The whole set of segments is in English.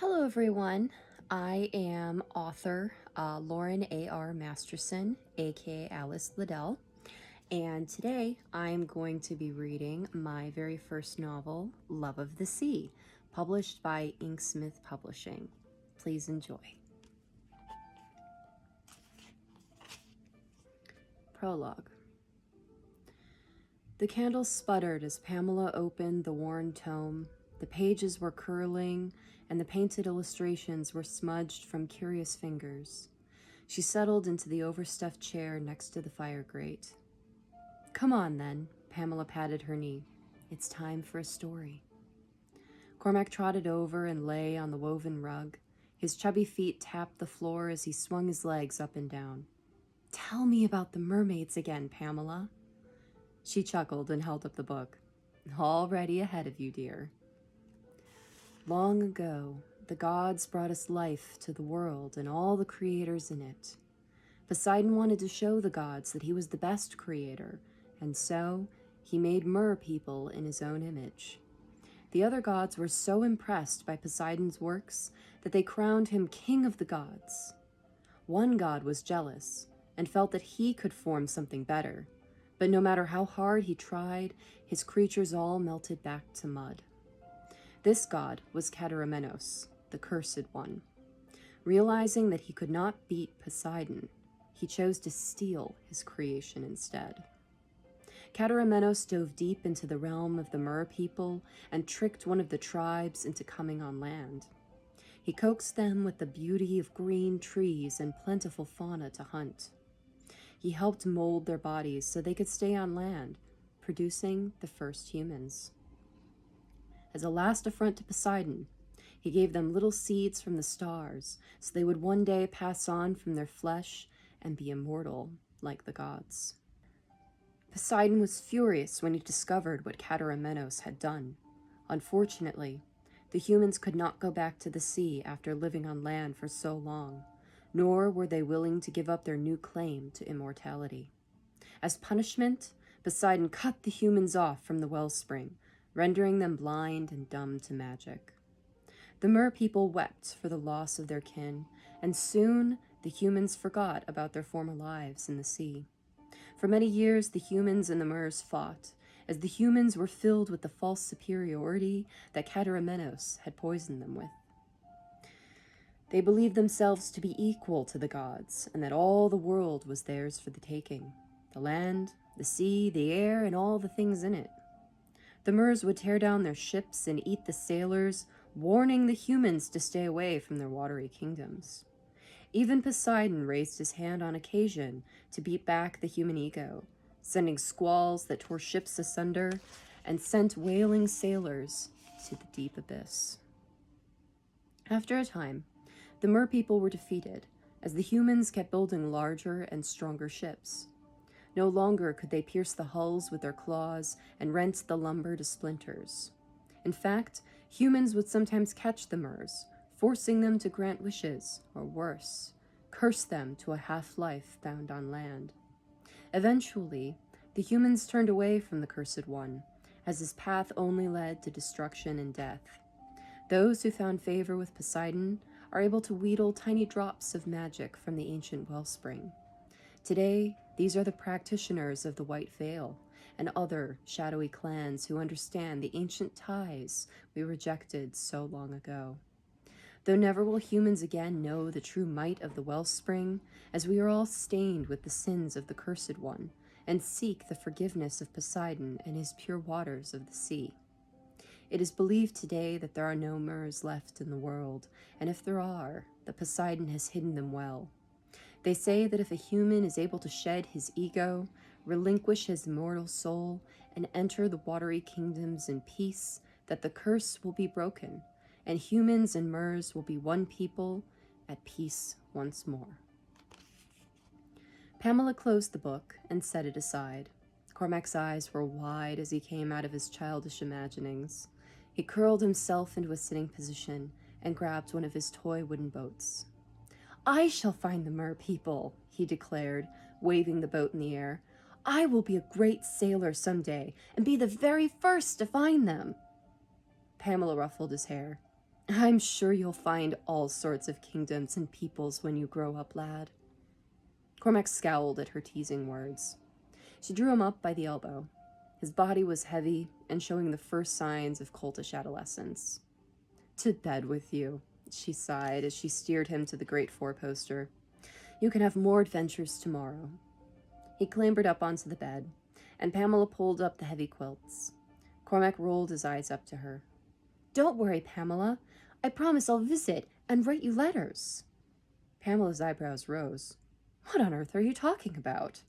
Hello, everyone. I am author Lauren A.R. Masterson, aka Alice Liddell, and today I'm going to be reading my very first novel, Love of the Sea, published by Inksmith Publishing. Please enjoy. Prologue. The candle sputtered as Pamela opened the worn tome. The pages were curling, and the painted illustrations were smudged from curious fingers. She settled into the overstuffed chair next to the fire grate. Come on, then, Pamela patted her knee. It's time for a story. Cormac trotted over and lay on the woven rug. His chubby feet tapped the floor as he swung his legs up and down. Tell me about the mermaids again, Pamela. She chuckled and held up the book. Already ahead of you, dear. Long ago, the gods brought us life to the world and all the creators in it. Poseidon wanted to show the gods that he was the best creator, and so he made mer people in his own image. The other gods were so impressed by Poseidon's works that they crowned him king of the gods. One god was jealous and felt that he could form something better, but no matter how hard he tried, his creatures all melted back to mud. This god was Cataramenos, the cursed one. Realizing that he could not beat Poseidon, he chose to steal his creation instead. Cataramenos dove deep into the realm of the mer people and tricked one of the tribes into coming on land. He coaxed them with the beauty of green trees and plentiful fauna to hunt. He helped mold their bodies so they could stay on land, producing the first humans. As a last affront to Poseidon, he gave them little seeds from the stars so they would one day pass on from their flesh and be immortal like the gods. Poseidon was furious when he discovered what Cataramenos had done. Unfortunately, the humans could not go back to the sea after living on land for so long, nor were they willing to give up their new claim to immortality. As punishment, Poseidon cut the humans off from the wellspring, rendering them blind and dumb to magic. The mer people wept for the loss of their kin, and soon the humans forgot about their former lives in the sea. For many years, the humans and the mers fought, as the humans were filled with the false superiority that Cataramenos had poisoned them with. They believed themselves to be equal to the gods, and that all the world was theirs for the taking. The land, the sea, the air, and all the things in it. The mers would tear down their ships and eat the sailors, warning the humans to stay away from their watery kingdoms. Even Poseidon raised his hand on occasion to beat back the human ego, sending squalls that tore ships asunder and sent wailing sailors to the deep abyss. After a time, the mer people were defeated as the humans kept building larger and stronger ships. No longer could they pierce the hulls with their claws and rent the lumber to splinters. In fact, humans would sometimes catch the mers, forcing them to grant wishes, or worse, curse them to a half-life bound on land. Eventually, the humans turned away from the Cursed One, as his path only led to destruction and death. Those who found favor with Poseidon are able to wheedle tiny drops of magic from the ancient wellspring. Today, these are the practitioners of the White Veil and other shadowy clans who understand the ancient ties we rejected so long ago. Though never will humans again know the true might of the wellspring, as we are all stained with the sins of the Cursed One and seek the forgiveness of Poseidon and his pure waters of the sea. It is believed today that there are no mers left in the world, and if there are, that Poseidon has hidden them well. They say that if a human is able to shed his ego, relinquish his immortal soul, and enter the watery kingdoms in peace, that the curse will be broken, and humans and mers will be one people at peace once more. Pamela closed the book and set it aside. Cormac's eyes were wide as he came out of his childish imaginings. He curled himself into a sitting position and grabbed one of his toy wooden boats. I shall find the mer people, he declared, waving the boat in the air. I will be a great sailor someday and be the very first to find them. Pamela ruffled his hair. I'm sure you'll find all sorts of kingdoms and peoples when you grow up, lad. Cormac scowled at her teasing words. She drew him up by the elbow. His body was heavy and showing the first signs of coltish adolescence. To bed with you, she sighed as she steered him to the great four-poster. You can have more adventures tomorrow. He clambered up onto the bed, and Pamela pulled up the heavy quilts. Cormac rolled his eyes up to her. Don't worry, Pamela. I promise I'll visit and write you letters. Pamela's eyebrows rose. What on earth are you talking about?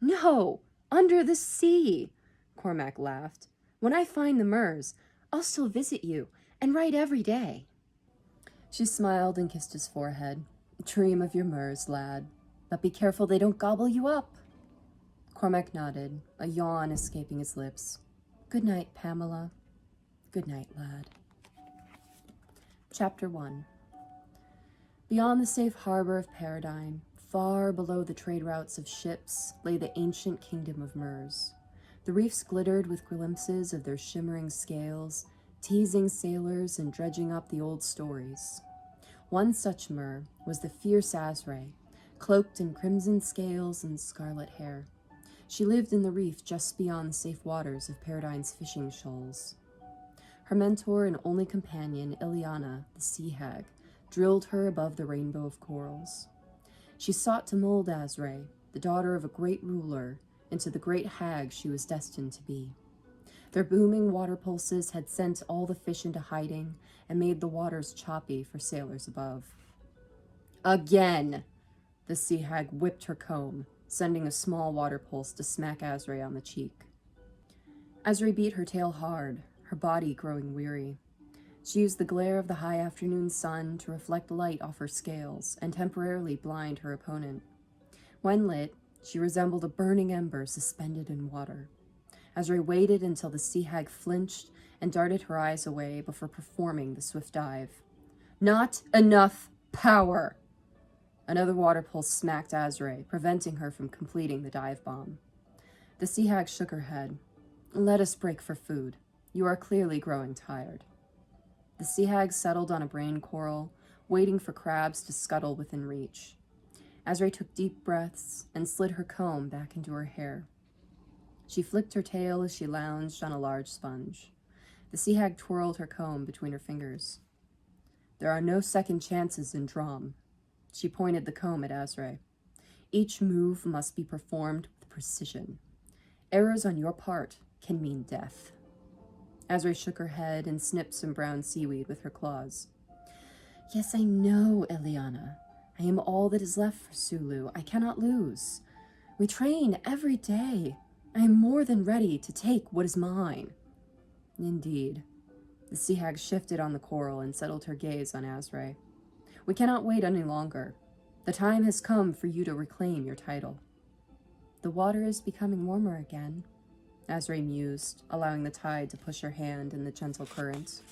No, under the sea, Cormac laughed. When I find the Murs, I'll still visit you and write every day. She smiled and kissed his forehead. Dream of your Murs, lad, but be careful they don't gobble you up. Cormac nodded, a yawn escaping his lips. Good night, Pamela. Good night, lad. Chapter 1. Beyond the safe harbor of Paradigm, far below the trade routes of ships, lay the ancient kingdom of Murs. The reefs glittered with glimpses of their shimmering scales, teasing sailors and dredging up the old stories. One such Mur was the fierce Azray, cloaked in crimson scales and scarlet hair. She lived in the reef just beyond the safe waters of Paradigm's fishing shoals. Her mentor and only companion, Ileana, the sea hag, drilled her above the rainbow of corals. She sought to mold Azray, the daughter of a great ruler, into the great hag she was destined to be. Their booming water pulses had sent all the fish into hiding and made the waters choppy for sailors above. Again! The sea hag whipped her comb, sending a small water pulse to smack Azray on the cheek. Azray beat her tail hard, her body growing weary. She used the glare of the high afternoon sun to reflect light off her scales and temporarily blind her opponent. When lit, she resembled a burning ember suspended in water. Azray waited until the sea hag flinched and darted her eyes away before performing the swift dive. Not enough power! Another water pulse smacked Azray, preventing her from completing the dive bomb. The sea hag shook her head. Let us break for food. You are clearly growing tired. The sea hag settled on a brain coral, waiting for crabs to scuttle within reach. Azray took deep breaths and slid her comb back into her hair. She flicked her tail as she lounged on a large sponge. The sea hag twirled her comb between her fingers. There are no second chances in Drom. She pointed the comb at Azray. Each move must be performed with precision. Errors on your part can mean death. Azray shook her head and snipped some brown seaweed with her claws. Yes, I know, Ileana. I am all that is left for Sulu. I cannot lose. We train every day. I am more than ready to take what is mine. Indeed. The sea hag shifted on the coral and settled her gaze on Azray. We cannot wait any longer. The time has come for you to reclaim your title. The water is becoming warmer again, Azray mused, allowing the tide to push her hand in the gentle current.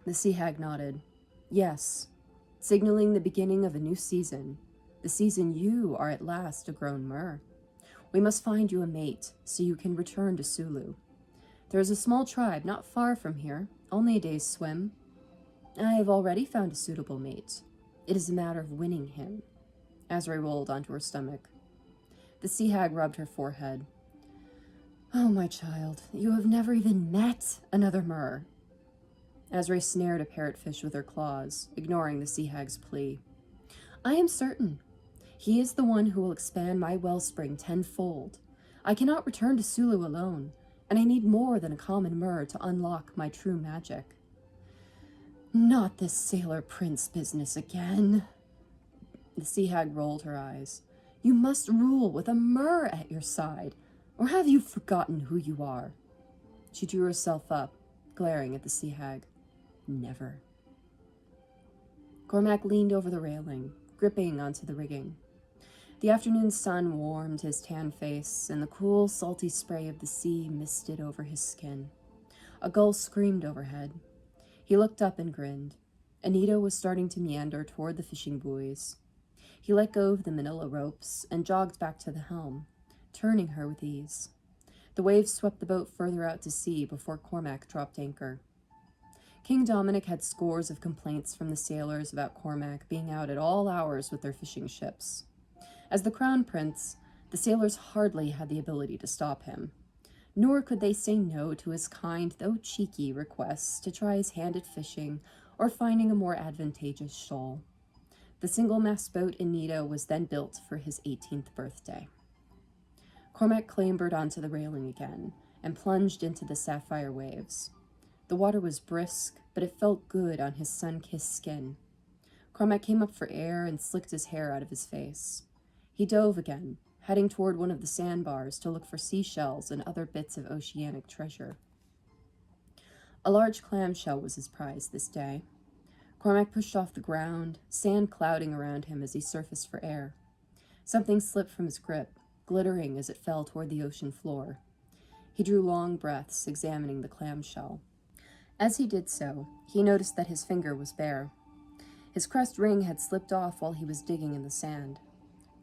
The sea hag nodded. Yes, signaling the beginning of a new season. The season you are at last a grown Mur. We must find you a mate so you can return to Sulu. There is a small tribe not far from here, only a day's swim. I have already found a suitable mate. It is a matter of winning him. Azray rolled onto her stomach. The sea hag rubbed her forehead. Oh, my child, you have never even met another Mur. Azray snared a parrotfish with her claws, ignoring the sea hag's plea. I am certain. He is the one who will expand my wellspring tenfold. I cannot return to Sulu alone, and I need more than a common Mur to unlock my true magic. Not this sailor prince business again. The sea hag rolled her eyes. You must rule with a Mur at your side, or have you forgotten who you are? She drew herself up, glaring at the sea hag. Never. Cormac leaned over the railing, gripping onto the rigging. The afternoon sun warmed his tan face, and the cool, salty spray of the sea misted over his skin. A gull screamed overhead. He looked up and grinned. Anita was starting to meander toward the fishing buoys. He let go of the manila ropes and jogged back to the helm, turning her with ease. The waves swept the boat further out to sea before Cormac dropped anchor. King Dominic had scores of complaints from the sailors about Cormac being out at all hours with their fishing ships. As the crown prince, the sailors hardly had the ability to stop him, nor could they say no to his kind, though cheeky, requests to try his hand at fishing or finding a more advantageous shoal. The single-mast boat Anita was then built for his 18th birthday. Cormac clambered onto the railing again and plunged into the sapphire waves. The water was brisk, but it felt good on his sun-kissed skin. Cormac came up for air and slicked his hair out of his face. He dove again, heading toward one of the sandbars to look for seashells and other bits of oceanic treasure. A large clamshell was his prize this day. Cormac pushed off the ground, sand clouding around him as he surfaced for air. Something slipped from his grip, glittering as it fell toward the ocean floor. He drew long breaths, examining the clamshell. As he did so, he noticed that his finger was bare. His crest ring had slipped off while he was digging in the sand.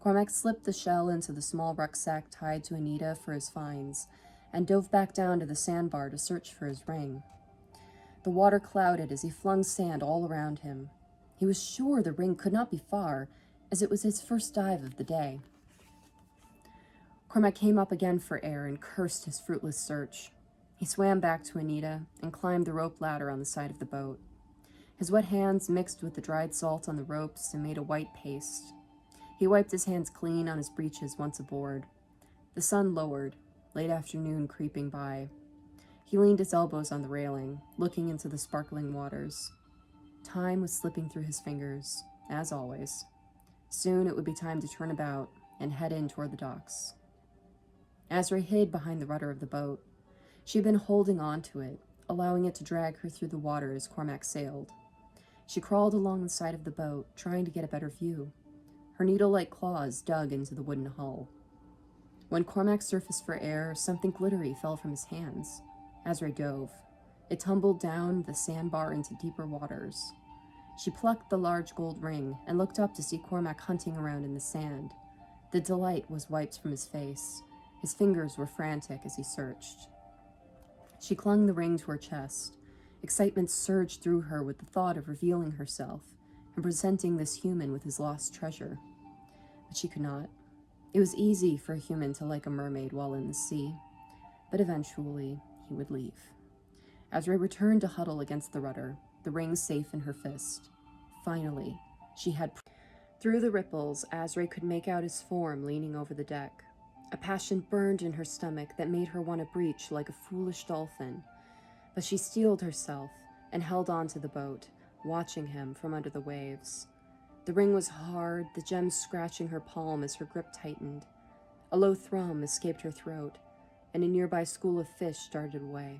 Cormac slipped the shell into the small rucksack tied to Anita for his finds, and dove back down to the sandbar to search for his ring. The water clouded as he flung sand all around him. He was sure the ring could not be far, as it was his first dive of the day. Cormac came up again for air and cursed his fruitless search. He swam back to Anita and climbed the rope ladder on the side of the boat. His wet hands mixed with the dried salt on the ropes and made a white paste. He wiped his hands clean on his breeches once aboard. The sun lowered, late afternoon creeping by. He leaned his elbows on the railing, looking into the sparkling waters. Time was slipping through his fingers, as always. Soon it would be time to turn about and head in toward the docks. Azra hid behind the rudder of the boat. She had been holding on to it, allowing it to drag her through the water as Cormac sailed. She crawled along the side of the boat, trying to get a better view. Her needle-like claws dug into the wooden hull. When Cormac surfaced for air, something glittery fell from his hands. Azra dove. It tumbled down the sandbar into deeper waters. She plucked the large gold ring and looked up to see Cormac hunting around in the sand. The delight was wiped from his face. His fingers were frantic as he searched. She clung the ring to her chest. Excitement surged through her with the thought of revealing herself and presenting this human with his lost treasure. But she could not. It was easy for a human to like a mermaid while in the sea, but eventually he would leave. Azra returned to huddle against the rudder, the ring safe in her fist. Finally, she had... Through the ripples, Azra could make out his form leaning over the deck. A passion burned in her stomach that made her want to breach like a foolish dolphin. But she steeled herself and held on to the boat, watching him from under the waves. The ring was hard, the gems scratching her palm as her grip tightened. A low thrum escaped her throat, and a nearby school of fish darted away.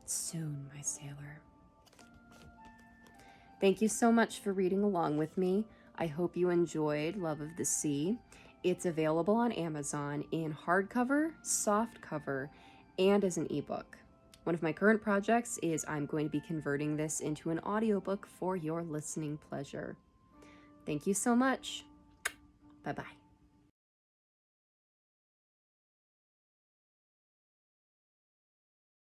Soon, my sailor. Thank you so much for reading along with me. I hope you enjoyed Love of the Sea. It's available on Amazon in hardcover, softcover, and as an ebook. One of my current projects is I'm going to be converting this into an audiobook for your listening pleasure. Thank you so much. Bye-bye.